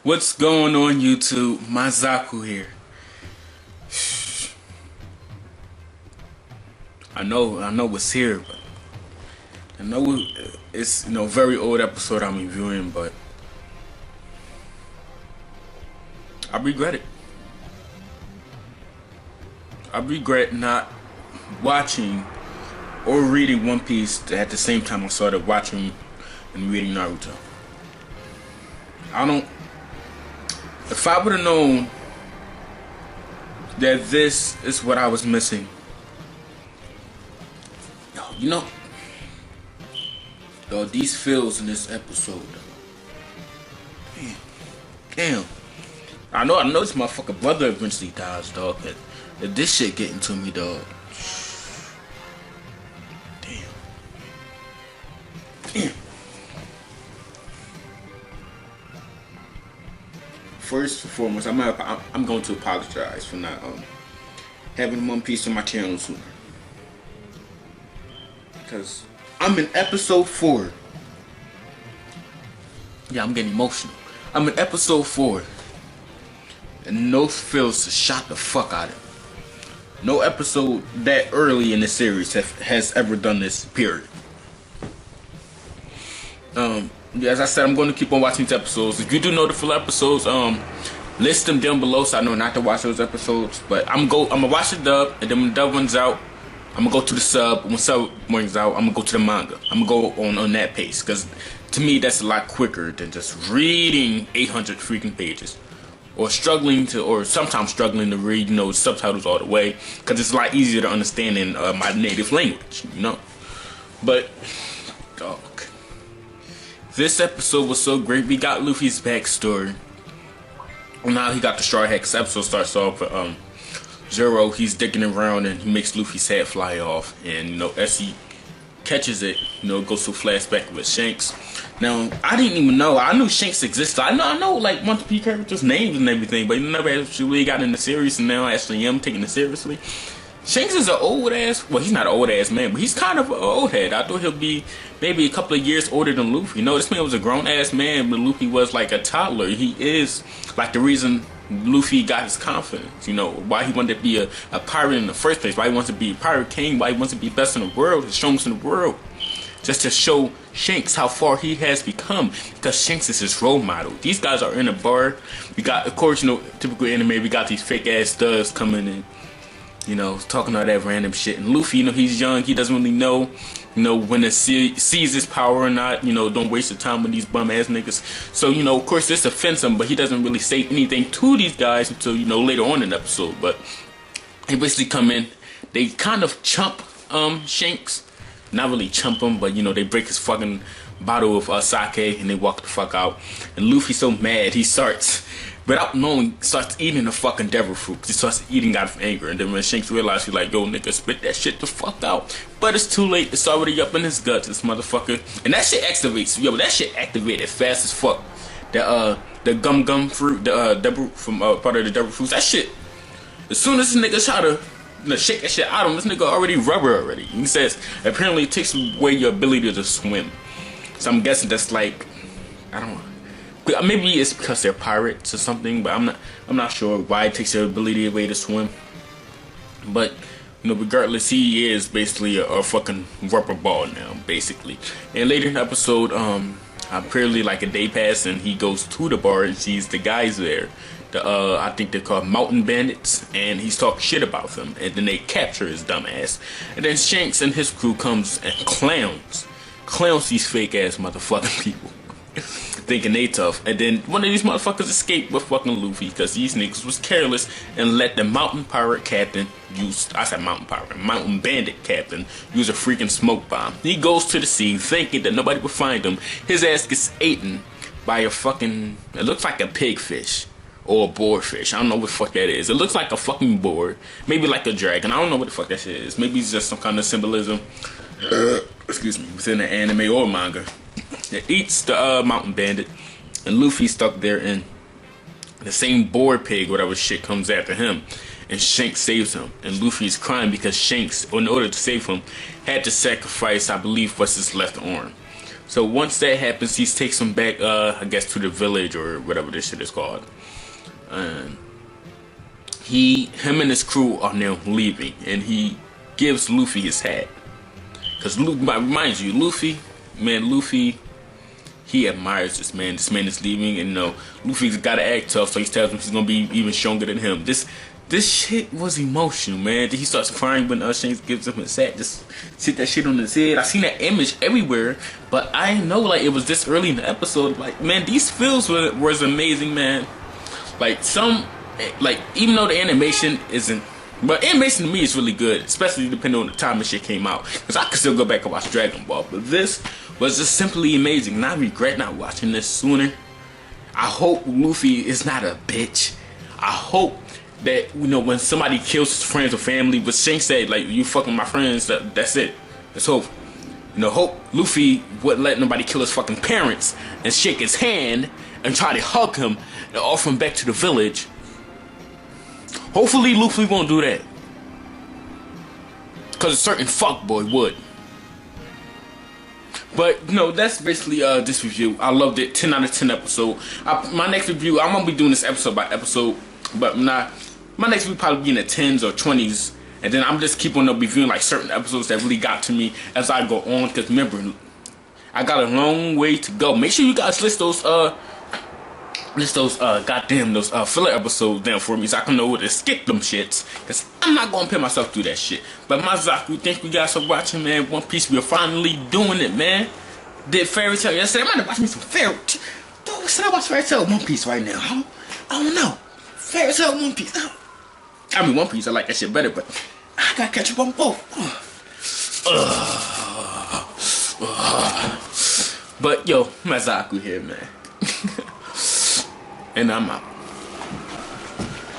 What's going on YouTube? Mazaku here. I know what's here, but I know it's very old episode I'm reviewing, but I regret it. I regret not watching or reading One Piece at the same time I started watching and reading Naruto. If I would have known that this is what I was missing, these feels in this episode, damn. I know this motherfucker brother eventually dies, dog. But if this shit getting to me, dog, damn. First and foremost, I'm going to apologize for not having One Piece on my channel sooner, because I'm in episode 4. Yeah, I'm getting emotional. I'm in episode 4, and no feels shot the fuck out of it. No episode that early in the series has ever done this. Period. As I said, I'm going to keep on watching these episodes. If you do know the full episodes, list them down below so I know not to watch those episodes. But I'm gonna watch the dub, and then when the dub runs out, I'm gonna go to the sub. When sub runs out, I'm gonna go to the manga. I'm gonna go on that pace, because to me that's a lot quicker than just reading 800 freaking pages, or sometimes struggling to read subtitles all the way, because it's a lot easier to understand in my native language, But dog, this episode was so great. We got Luffy's backstory. Well, now he got the Straw Hat. Episode starts off with Zero. He's digging around and he makes Luffy's hat fly off. And as he catches it, it goes to flashback with Shanks. Now, I didn't even know. I knew Shanks existed. I know like One Piece characters' names and everything, but he never actually really got in the series, and now I actually am taking it seriously. Shanks is an old ass. Well, he's not an old ass man, but he's kind of an old head. I thought he'll be maybe a couple of years older than Luffy. This man was a grown ass man, but Luffy was like a toddler. He is like the reason Luffy got his confidence. Why he wanted to be a pirate in the first place. Why he wants to be a pirate king. Why he wants to be best in the world, the strongest in the world. Just to show Shanks how far he has become, because Shanks is his role model. These guys are in a bar. We got, of course, typical anime. We got these fake ass thugs coming in. Talking all that random shit. And Luffy, he's young. He doesn't really know, when to seize his power or not. Don't waste your time with these bum ass niggas. So, of course, this offends him, but he doesn't really say anything to these guys until, later on in the episode. But they basically come in. They kind of chump Shanks. Not really chump him, but, they break his fucking bottle of sake and they walk the fuck out. And Luffy's so mad, he starts, without knowing, starts eating the fucking devil fruit. He starts eating out of anger. And then when Shanks realizes, he's like, yo, nigga, spit that shit the fuck out. But it's too late. It's already up in his guts, this motherfucker. And that shit activates. Yo, that shit activated fast as fuck. The GumGum fruit, the devil from part of the devil fruits. That shit, as soon as this nigga try to shake that shit out of him, this nigga already rubber already. He says, apparently it takes away your ability to swim. So I'm guessing that's like, I don't know. Maybe it's because they're pirates or something, but I'm not sure why it takes their ability away to swim. But regardless, he is basically a fucking rubber ball now, basically. And later in the episode, apparently like a day passed and he goes to the bar and sees the guys there. I think they're called Mountain Bandits, and he's talking shit about them. And then they capture his dumb ass. And then Shanks and his crew comes and clowns these fake ass motherfucking people. Thinking they tough, and then one of these motherfuckers escaped with fucking Luffy, because these niggas was careless and let the mountain bandit captain use a freaking smoke bomb. He goes to the sea thinking that nobody will find him. His ass gets eaten by a fucking, it looks like a pigfish or a boarfish. I don't know what the fuck that is. It looks like a fucking boar, maybe like a dragon. I don't know what the fuck that shit is. Maybe it's just some kind of symbolism excuse me, within the anime or manga. It eats the mountain bandit, and Luffy's stuck there, and the same boar pig, whatever shit, comes after him, and Shanks saves him. And Luffy's crying because Shanks, in order to save him, had to sacrifice, I believe, what's his left arm. So once that happens, he takes him back, I guess, to the village or whatever this shit is called. And him and his crew are now leaving, and he gives Luffy his hat. Cause mind you, Luffy, he admires this man. This man is leaving, and Luffy's gotta act tough, so he tells him he's gonna be even stronger than him. This shit was emotional, man. He starts crying when Shanks gives him his hat. Just sit that shit on his head. I seen that image everywhere, but I didn't know like it was this early in the episode. Like, man, these feels was amazing, man. Like even though the animation isn't, but animation to me is really good, especially depending on the time the shit came out. Cause I could still go back and watch Dragon Ball, but this was just simply amazing, and I regret not watching this sooner. I hope Luffy is not a bitch. I hope that when somebody kills his friends or family, but Shanks said like, you fucking my friends, that's it. Let's hope. Hope Luffy wouldn't let nobody kill his fucking parents and shake his hand and try to hug him and offer him back to the village. Hopefully Luffy won't do that, cause a certain fuckboy would. But that's basically this review. I loved it. 10 out of 10 episode. My next review, I'm gonna be doing this episode by episode, but my next review probably be in the 10s or 20s, and then I'm just keep on reviewing like certain episodes that really got to me as I go on. Cause remember, I got a long way to go. Make sure you guys list those filler episodes down for me, so I can know where to skip them shits. Cause I'm not gonna put myself through that shit. But Mazaku, thank you guys for watching, man. One Piece, we're finally doing it, man. Did Fairy Tail yesterday. I'm gonna watch me some Fairy Tail. Dude, should I watch Fairy Tail or One Piece right now? I don't know. Fairy Tail, One Piece. I mean, One Piece, I like that shit better, but I gotta catch up on both. But yo, Mazaku here, man. And I'm out.